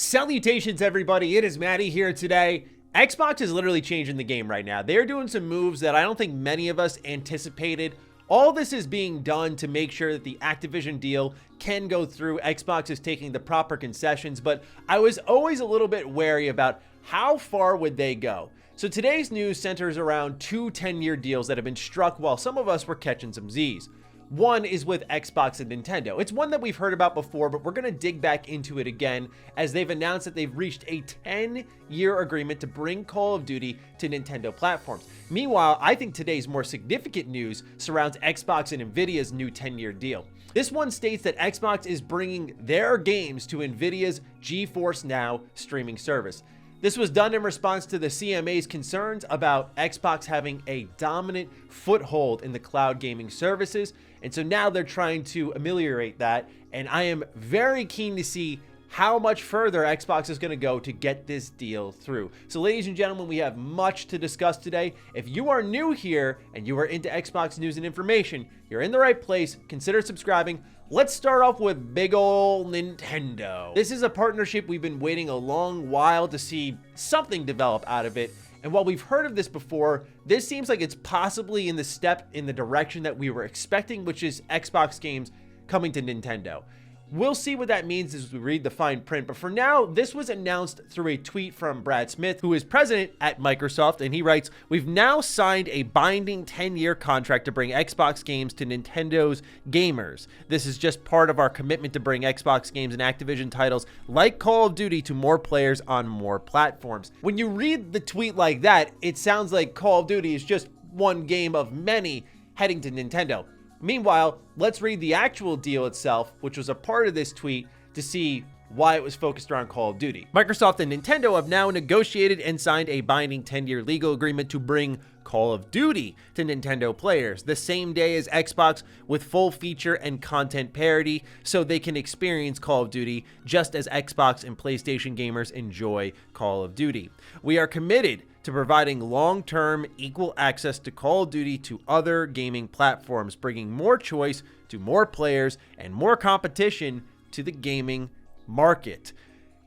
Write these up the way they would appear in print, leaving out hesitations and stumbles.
Salutations, everybody. It is Matty here today. Xbox is literally changing the game right now. They're doing some moves that I don't think many of us anticipated. All this is being done to make sure that the Activision deal can go through. Xbox is taking the proper concessions, but I was always a little bit wary about how far would they go. So today's news centers around two 10-year deals that have been struck while some of us were catching some Z's. One is with Xbox and Nintendo. It's one that we've heard about before, but we're going to dig back into it again as they've announced that they've reached a 10-year agreement to bring Call of Duty to Nintendo platforms. Meanwhile, I think today's more significant news surrounds Xbox and Nvidia's new 10-year deal. This one states that Xbox is bringing their games to Nvidia's GeForce Now streaming service. This was done in response to the CMA's concerns about Xbox having a dominant foothold in the cloud gaming services, and so now they're trying to ameliorate that, and I am very keen to see how much further Xbox is going to go to get this deal through. So ladies and gentlemen, we have much to discuss today. If you are new here and you are into Xbox news and information, you're in the right place. Consider subscribing. Let's start off with big ol' Nintendo. This is a partnership we've been waiting a long while to see something develop out of it. And while we've heard of this before, this seems like it's possibly in the step in the direction that we were expecting, which is Xbox games coming to Nintendo. We'll see what that means as we read the fine print, but for now, this was announced through a tweet from Brad Smith, who is president at Microsoft, and he writes, "We've now signed a binding 10-year contract to bring Xbox games to Nintendo's gamers. This is just part of our commitment to bring Xbox games and Activision titles like Call of Duty to more players on more platforms." When you read the tweet like that, it sounds like Call of Duty is just one game of many heading to Nintendo. Meanwhile, let's read the actual deal itself, which was a part of this tweet, to see why it was focused around Call of Duty. Microsoft and Nintendo have now negotiated and signed a binding 10-year legal agreement to bring Call of Duty to Nintendo players the same day as Xbox, with full feature and content parity, so they can experience Call of Duty just as Xbox and PlayStation gamers enjoy Call of Duty. We are committed to providing long-term equal access to Call of Duty to other gaming platforms, bringing more choice to more players and more competition to the gaming market.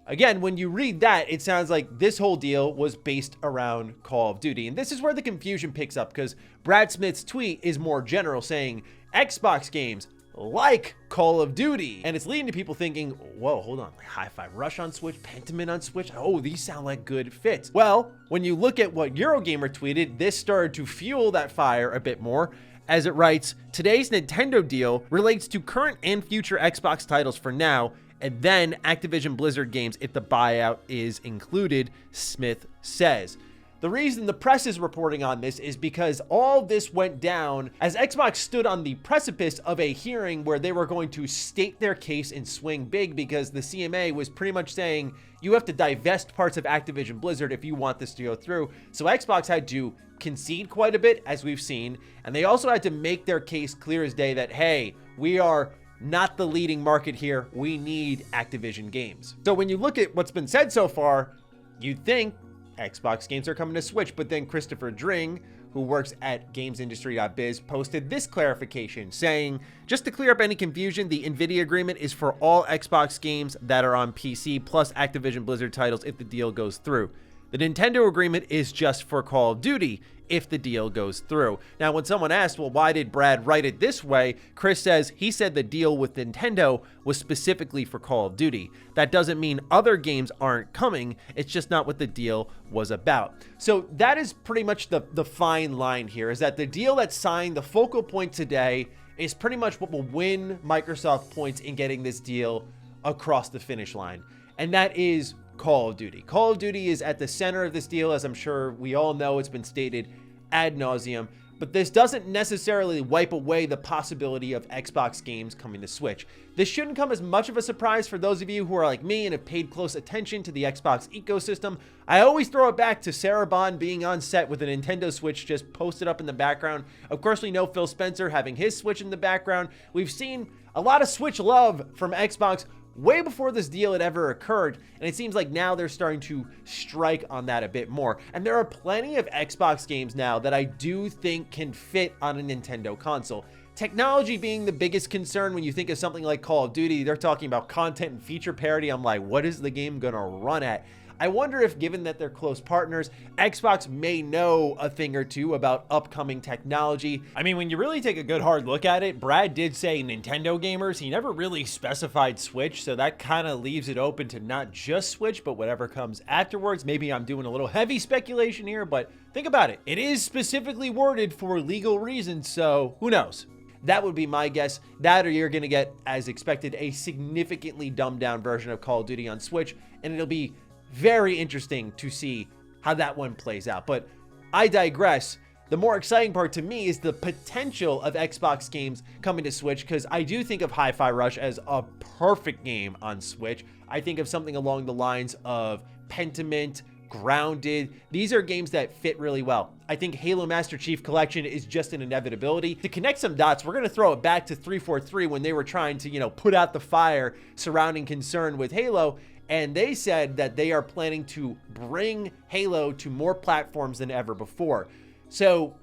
Again, when you read that, it sounds like this whole deal was based around Call of Duty. And this is where the confusion picks up, because Brad Smith's tweet is more general, saying Xbox games like Call of Duty. And it's leading to people thinking, whoa, hold on, Hi-Fi Rush on Switch, Pentiment on Switch. Oh, these sound like good fits. Well, when you look at what Eurogamer tweeted, this started to fuel that fire a bit more, as it writes, "Today's Nintendo deal relates to current and future Xbox titles for now, and then Activision Blizzard games if the buyout is included," Smith says. The reason the press is reporting on this is because all this went down as Xbox stood on the precipice of a hearing where they were going to state their case and swing big, because the CMA was pretty much saying you have to divest parts of Activision Blizzard if you want this to go through. So Xbox had to concede quite a bit, as we've seen, and they also had to make their case clear as day that, hey, we are not the leading market here. We need Activision games. So when you look at what's been said so far, you'd think Xbox games are coming to Switch, but then Christopher Dring, who works at gamesindustry.biz, posted this clarification saying, "Just to clear up any confusion, the Nvidia agreement is for all Xbox games that are on PC plus Activision Blizzard titles if the deal goes through. The Nintendo agreement is just for Call of Duty if the deal goes through." Now, when someone asked, well, why did Brad write it this way? Chris says he said the deal with Nintendo was specifically for Call of Duty. That doesn't mean other games aren't coming. It's just not what the deal was about. So that is pretty much the fine line here, is that the deal that's signed, the focal point today, is pretty much what will win Microsoft points in getting this deal across the finish line. And that is Call of Duty. Call of Duty is at the center of this deal, as I'm sure we all know. It's been stated ad nauseum, but this doesn't necessarily wipe away the possibility of Xbox games coming to Switch. This shouldn't come as much of a surprise for those of you who are like me and have paid close attention to the Xbox ecosystem. I always throw it back to Sarah Bond being on set with a Nintendo Switch just posted up in the background. Of course, we know Phil Spencer having his Switch in the background. We've seen a lot of Switch love from Xbox way before this deal had ever occurred, and it seems like now they're starting to strike on that a bit more. And there are plenty of Xbox games now that I do think can fit on a Nintendo console. technology being the biggest concern when you think of something like Call of Duty. They're talking about content and feature parity. I'm like, what is the game gonna run at? I wonder if, given that they're close partners, Xbox may know a thing or two about upcoming technology. I mean, when you really take a good hard look at it, Brad did say Nintendo gamers. He never really specified Switch, so that kind of leaves it open to not just Switch, but whatever comes afterwards. Maybe I'm doing a little heavy speculation here, but think about it. It is specifically worded for legal reasons, so who knows? That would be my guess. That, or you're going to get, as expected, a significantly dumbed down version of Call of Duty on Switch, and it'll be very interesting to see how that one plays out. But I digress. The more exciting part to me is the potential of Xbox games coming to Switch, because I do think of Hi-Fi Rush as a perfect game on Switch. I think of something along the lines of Pentiment, Grounded. These are games that fit really well. I think Halo Master Chief Collection is just an inevitability. To connect some dots, we're going to throw it back to 343 when they were trying to, put out the fire surrounding concern with Halo. And they said that they are planning to bring Halo to more platforms than ever before. So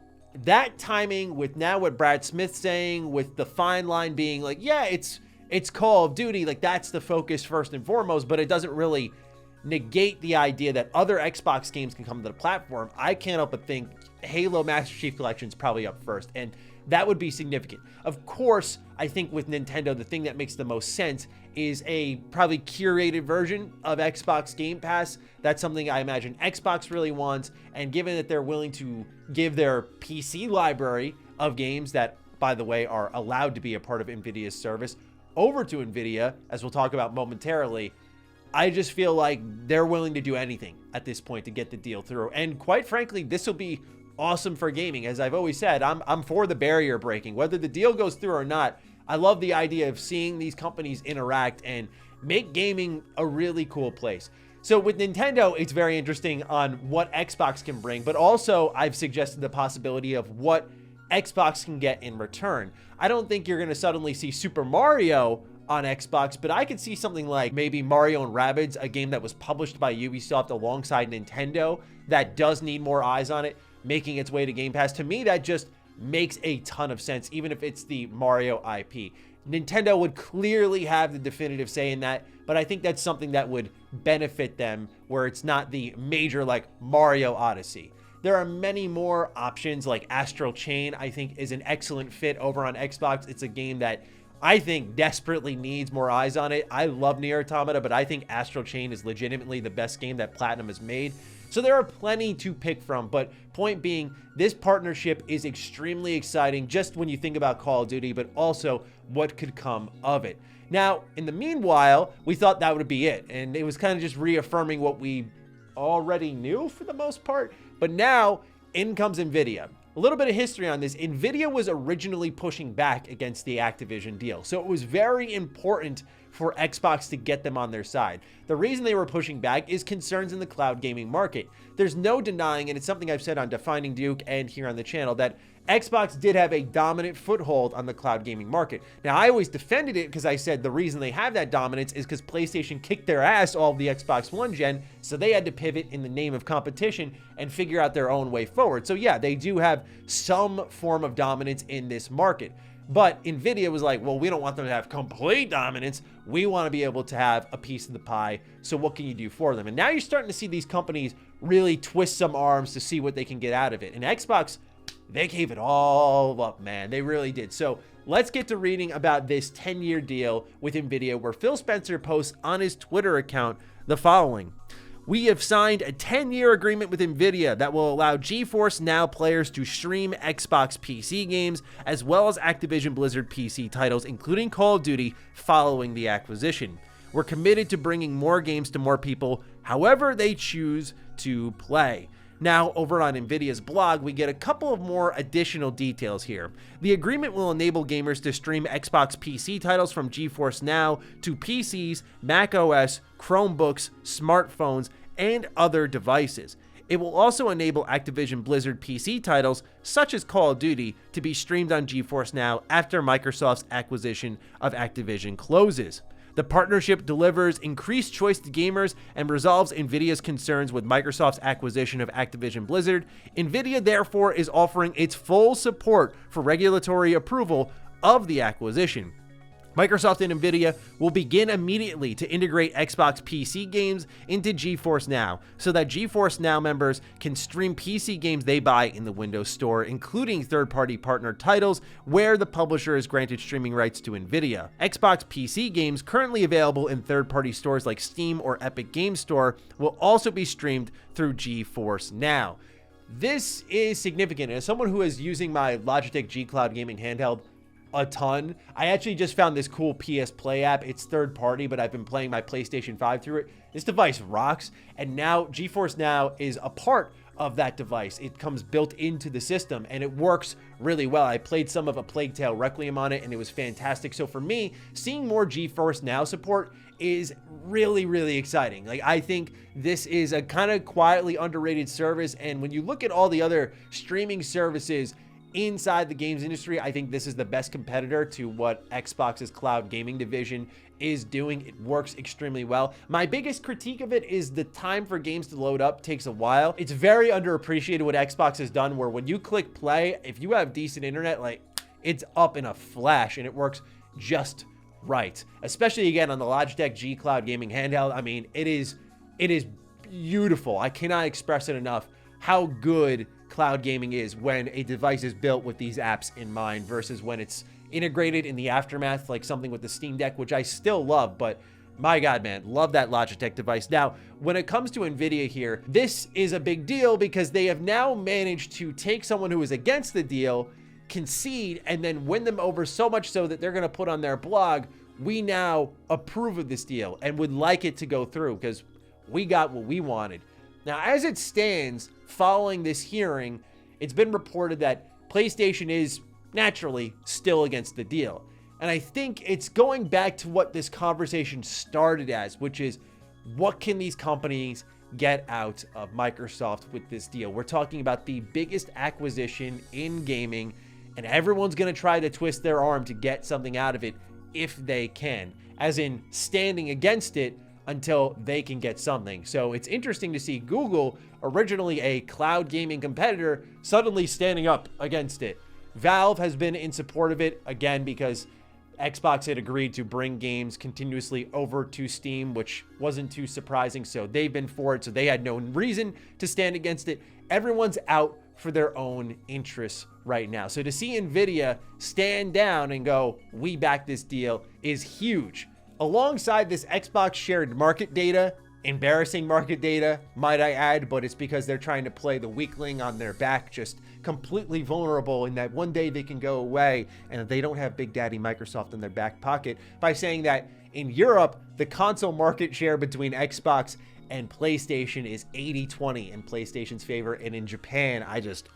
that timing with now what Brad Smith's saying, with the fine line being like, yeah, it's Call of Duty, like that's the focus first and foremost, but it doesn't really negate the idea that other Xbox games can come to the platform. I can't help but think Halo Master Chief Collection is probably up first, and that would be significant. Of course, I think with Nintendo, the thing that makes the most sense is a probably curated version of Xbox Game Pass. That's something I imagine Xbox really wants, and given that they're willing to give their PC library of games that, by the way, are allowed to be a part of Nvidia's service over to Nvidia, as we'll talk about momentarily, I just feel like they're willing to do anything at this point to get the deal through. And quite frankly, this will be awesome for gaming. As I've always said, I'm for the barrier breaking. Whether the deal goes through or not, I love the idea of seeing these companies interact and make gaming a really cool place. So with Nintendo, it's very interesting on what Xbox can bring, but also I've suggested the possibility of what Xbox can get in return. I don't think you're going to suddenly see Super Mario on Xbox, but I could see something like maybe Mario and Rabbids, a game that was published by Ubisoft alongside Nintendo that does need more eyes on it, making its way to Game Pass. To me, that just makes a ton of sense, even if it's the Mario IP. Nintendo would clearly have the definitive say in that, but I think that's something that would benefit them, where it's not the major like Mario Odyssey. There are many more options, like Astral Chain, I think is an excellent fit over on Xbox. It's a game that I think desperately needs more eyes on it. I love Nier Automata, but I think Astral Chain is legitimately the best game that Platinum has made. So there are plenty to pick from, but point being, this partnership is extremely exciting just when you think about Call of Duty, but also what could come of it. Now, in the meanwhile, we thought that would be it, and it was kind of just reaffirming what we already knew for the most part, but now in comes Nvidia. A little bit of history on this. Nvidia was originally pushing back against the Activision deal, so it was very important for Xbox to get them on their side. The reason they were pushing back is concerns in the cloud gaming market. There's no denying, and it's something I've said on Defining Duke and here on the channel, that Xbox did have a dominant foothold on the cloud gaming market. Now, I always defended it because I said the reason they have that dominance is because PlayStation kicked their ass all of the Xbox One gen, so they had to pivot in the name of competition and figure out their own way forward. So yeah, they do have some form of dominance in this market. But Nvidia was like, well, we don't want them to have complete dominance. We want to be able to have a piece of the pie. So what can you do for them? And now you're starting to see these companies really twist some arms to see what they can get out of it. And Xbox, they gave it all up, man. They really did. So let's get to reading about this 10-year deal with Nvidia, where Phil Spencer posts on his Twitter account the following. We have signed a 10-year agreement with Nvidia that will allow GeForce Now players to stream Xbox PC games, as well as Activision Blizzard PC titles, including Call of Duty, following the acquisition. We're committed to bringing more games to more people, however they choose to play. Now, over on Nvidia's blog, we get a couple of more additional details here. The agreement will enable gamers to stream Xbox PC titles from GeForce Now to PCs, Mac OS, Chromebooks, smartphones, and other devices. It will also enable Activision Blizzard PC titles, such as Call of Duty, to be streamed on GeForce Now after Microsoft's acquisition of Activision closes. The partnership delivers increased choice to gamers and resolves Nvidia's concerns with Microsoft's acquisition of Activision Blizzard. Nvidia, therefore, is offering its full support for regulatory approval of the acquisition. Microsoft and Nvidia will begin immediately to integrate Xbox PC games into GeForce Now so that GeForce Now members can stream PC games they buy in the Windows Store, including third-party partner titles where the publisher is granted streaming rights to Nvidia. Xbox PC games currently available in third-party stores like Steam or Epic Games Store will also be streamed through GeForce Now. This is significant. As someone who is using my Logitech G Cloud gaming handheld a ton, I actually just found this cool PS Play app. It's third party, but I've been playing my PlayStation 5 through it. This device rocks, and now GeForce Now is a part of that device. It comes built into the system, and it works really well. I played some of A Plague Tale Requiem on it, and it was fantastic. So for me, seeing more GeForce Now support is really, really exciting. Like, I think this is a kind of quietly underrated service, and when you look at all the other streaming services inside the games industry, I think this is the best competitor to what Xbox's cloud gaming division is doing. It works extremely well. My biggest critique of it is the time for games to load up takes a while. It's very underappreciated what Xbox has done, where when you click play, if you have decent internet, like, it's up in a flash and it works just right. Especially again on the Logitech G Cloud gaming handheld. I mean, it is beautiful. I cannot express it enough how good cloud gaming is when a device is built with these apps in mind versus when it's integrated in the aftermath, like something with the Steam Deck, which I still love, but my God, man, love that Logitech device. Now, when it comes to Nvidia here, this is a big deal because they have now managed to take someone who is against the deal, concede, and then win them over so much so that they're going to put on their blog, we now approve of this deal and would like it to go through because we got what we wanted. Now, as it stands, following this hearing, it's been reported that PlayStation is naturally still against the deal. And I think it's going back to what this conversation started as, which is what can these companies get out of Microsoft with this deal? We're talking about the biggest acquisition in gaming, and everyone's going to try to twist their arm to get something out of it if they can, as in standing against it until they can get something. So it's interesting to see Google, originally a cloud gaming competitor, suddenly standing up against it. Valve has been in support of it, again, because Xbox had agreed to bring games continuously over to Steam, which wasn't too surprising. So they've been for it, so they had no reason to stand against it. Everyone's out for their own interests right now. So to see Nvidia stand down and go, we back this deal, is huge. Alongside this, Xbox shared market data, embarrassing market data, might I add, but it's because they're trying to play the weakling on their back, just completely vulnerable in that one day they can go away and they don't have Big Daddy Microsoft in their back pocket, by saying that in Europe, the console market share between Xbox and PlayStation is 80-20 in PlayStation's favor, and in Japan,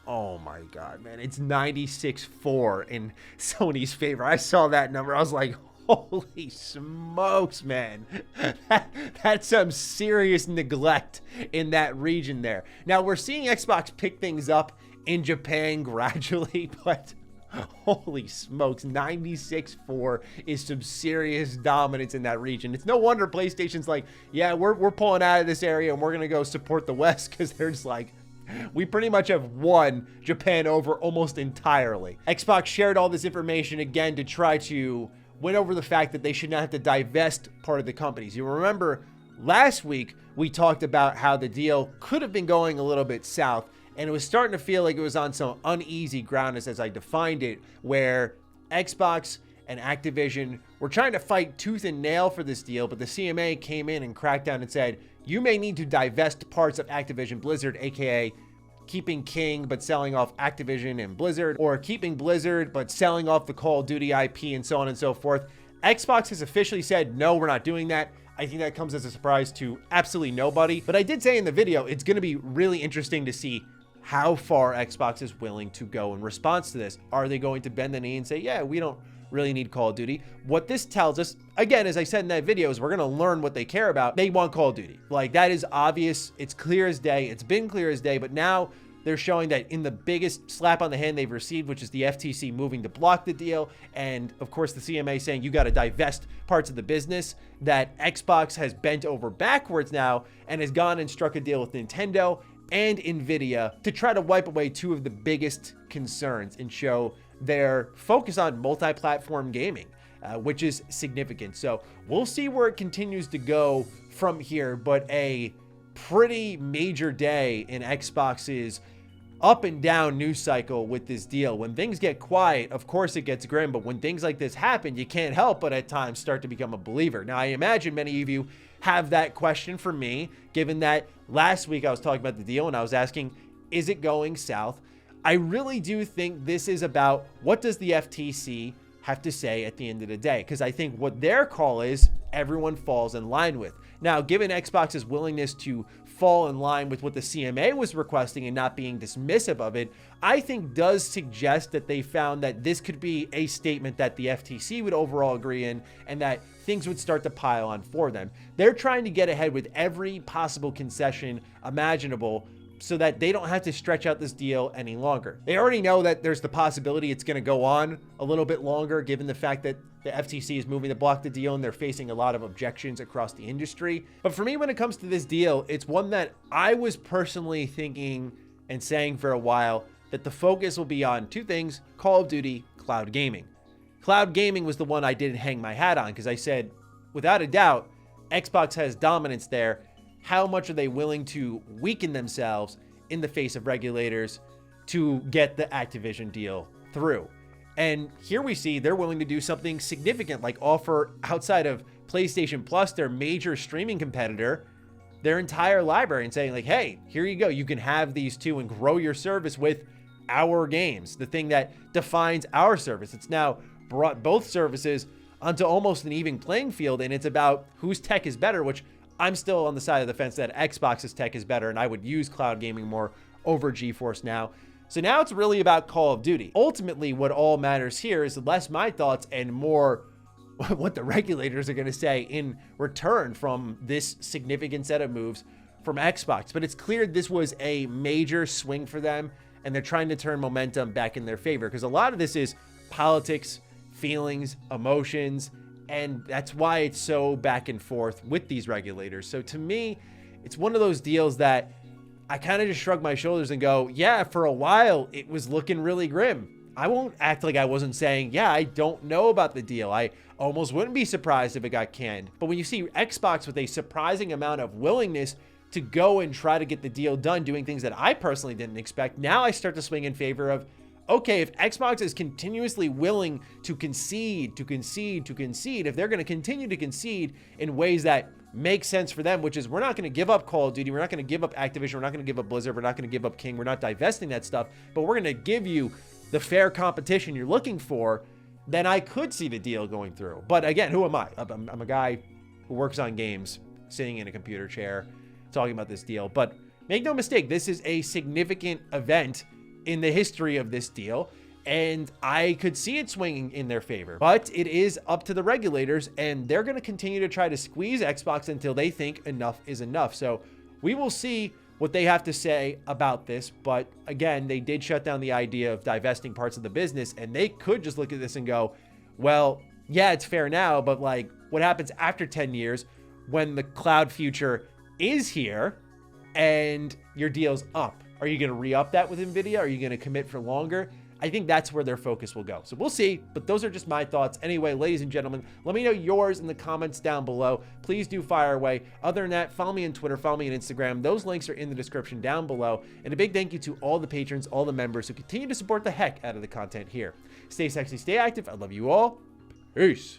oh my God, man, it's 96-4 in Sony's favor. I saw that number, I was like, holy smokes, man. That's some serious neglect in that region there. Now, we're seeing Xbox pick things up in Japan gradually, but holy smokes, 96-4 is some serious dominance in that region. It's no wonder PlayStation's like, yeah, we're pulling out of this area and we're going to go support the West, because they're just like, we pretty much have won Japan over almost entirely. Xbox shared all this information again to try to went over the fact that they should not have to divest part of the companies. You remember last week we talked about how the deal could have been going a little bit south, and it was starting to feel like it was on some uneasy ground, as I defined it, where Xbox and Activision were trying to fight tooth and nail for this deal, but the CMA came in and cracked down and said, you may need to divest parts of Activision Blizzard, aka keeping King but selling off Activision and Blizzard, or keeping Blizzard but selling off the Call of Duty IP, and so on and so forth. Xbox has officially said, no, we're not doing that. I think that comes as a surprise to absolutely nobody. But I did say in the video, it's going to be really interesting to see how far Xbox is willing to go in response to this. Are they going to bend the knee and say, yeah, we don't really need Call of Duty? What this tells us, again, as I said in that video, is we're going to learn what they care about. They want Call of Duty. Like, that is obvious. It's clear as day. It's been clear as day. But now they're showing that in the biggest slap on the hand they've received, which is the FTC moving to block the deal, and of course the CMA saying you got to divest parts of the business, that Xbox has bent over backwards now and has gone and struck a deal with Nintendo and Nvidia to try to wipe away two of the biggest concerns and show their focus on multi-platform gaming, which is significant. So we'll see where it continues to go from here, but a pretty major day in Xbox's up and down news cycle with this deal. When things get quiet, of course it gets grim, but when things like this happen, you can't help but at times start to become a believer. Now, I imagine many of you have that question for me, given that last week I was talking about the deal and I was asking, is it going south? I really do think this is about what does the FTC have to say at the end of the day, because I think what their call is, everyone falls in line with. Now, given Xbox's willingness to fall in line with what the CMA was requesting and not being dismissive of it, I think does suggest that they found that this could be a statement that the FTC would overall agree in and that things would start to pile on for them. They're trying to get ahead with every possible concession imaginable so that they don't have to stretch out this deal any longer. They already know that there's the possibility it's going to go on a little bit longer, given the fact that the FTC is moving to block the deal and they're facing a lot of objections across the industry. But for me, when it comes to this deal, it's one that I was personally thinking and saying for a while that the focus will be on two things: Call of Duty, cloud gaming. Cloud gaming was the one I didn't hang my hat on because I said, without a doubt, Xbox has dominance there. How much are they willing to weaken themselves in the face of regulators to get the Activision deal through? And here we see they're willing to do something significant, like offer, outside of PlayStation Plus, their major streaming competitor, their entire library, and saying like, hey, here you go. You can have these two and grow your service with our games, the thing that defines our service. It's now brought both services onto almost an even playing field, and it's about whose tech is better, which I'm still on the side of the fence that Xbox's tech is better, and I would use cloud gaming more over GeForce Now. So now it's really about Call of Duty. Ultimately, what all matters here is less my thoughts and more what the regulators are going to say in return from this significant set of moves from Xbox. But it's clear this was a major swing for them, and they're trying to turn momentum back in their favor, because a lot of this is politics, feelings, emotions, and that's why it's so back and forth with these regulators. So to me, it's one of those deals that I kind of just shrug my shoulders and go, yeah, for a while, it was looking really grim. I won't act like I wasn't saying, yeah, I don't know about the deal. I almost wouldn't be surprised if it got canned. But when you see Xbox with a surprising amount of willingness to go and try to get the deal done, doing things that I personally didn't expect, now I start to swing in favor of, okay, if Xbox is continuously willing to concede, if they're going to continue to concede in ways that make sense for them, which is we're not going to give up Call of Duty, we're not going to give up Activision, we're not going to give up Blizzard, we're not going to give up King, we're not divesting that stuff, but we're going to give you the fair competition you're looking for, then I could see the deal going through. But again, who am I? I'm a guy who works on games, sitting in a computer chair, talking about this deal. But make no mistake, this is a significant event in the history of this deal, and I could see it swinging in their favor. But it is up to the regulators, and they're going to continue to try to squeeze Xbox until they think enough is enough. So we will see what they have to say about this. But again, they did shut down the idea of divesting parts of the business, and they could just look at this and go, well, yeah, it's fair now, but like, what happens after 10 years when the cloud future is here and your deal's up? Are you going to re-up that with Nvidia? Are you going to commit for longer? I think that's where their focus will go. So we'll see, but those are just my thoughts. Anyway, ladies and gentlemen, let me know yours in the comments down below. Please do fire away. Other than that, follow me on Twitter, follow me on Instagram. Those links are in the description down below. And a big thank you to all the patrons, all the members who continue to support the heck out of the content here. Stay sexy, stay active. I love you all. Peace.